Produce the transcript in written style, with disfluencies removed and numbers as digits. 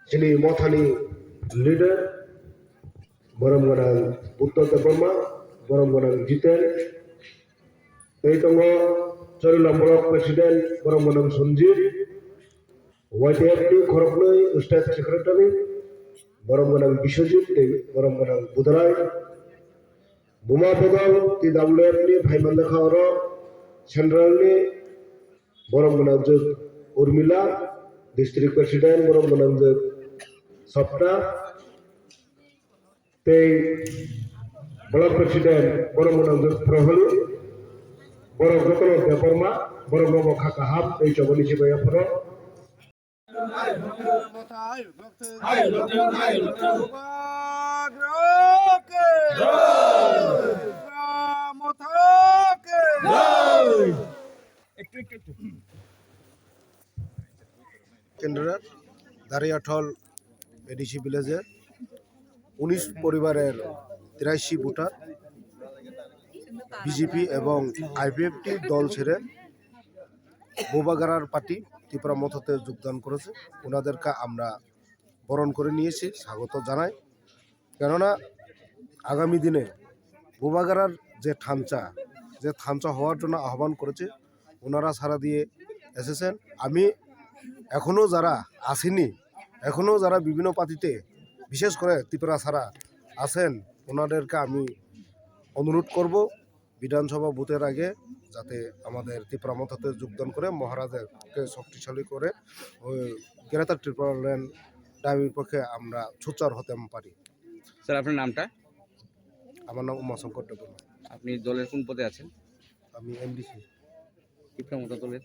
sini mothani leader borom gonang Uttar Deparma borom gonang Jiten ei tongo Chorila Block President borom gonang Sunjit YTFT Khoroknoi State Secretary borom gonang Biswajit borom gonang Budrai Buma Pedal ti WF ni Bhaimanda Khawro Central ni borom gonang Jog Urmila District President borom gonang Jog Sapta tei Block President borom gonang Jog Proholi borom Gotolo Deparma borom Gomo Khakahap ei choboni sibaya poro কেন্দ্রের দারিয়াঠল ADC ভিলেজের ১৯ পরিবারের ৮৩ voter BJP এবং IPFT দল ছেড়ে বোবাগারার party Tripura মথতে যোগদান করেছে। ওনাদেরকে আমরা বরণ করে নিয়েছি, স্বাগত জানাই। কেননা আগামী দিনে বোবাগারার যে থানচা হওয়ার জন্য আহ্বান করেছে, ওনারা সাড়া দিয়ে এসেছেন। আমি এখনও যারা আসেনি, এখনও যারা বিভিন্ন পার্টিতে বিশেষ করে ত্রিপুরা ছাড়া আছেন, ওনাদেরকে আমি অনুরোধ করব বিধানসভা ভোটের আগে যাতে আমাদের ত্রিপুরা মথতে যোগদান করে মহারাজকে শক্তিশালী করে ওই গ্রেটার ত্রিপুরা ল্যান্ড দাবির পক্ষে আমরা সোচ্চার হতে পারি। স্যার, আপনার নামটা? আমার নাম উমাশঙ্কর দেববর্মা। আপনি দলের কোন পদে আছেন? আমি এমডিসি ত্রিপুরা মথ দলের।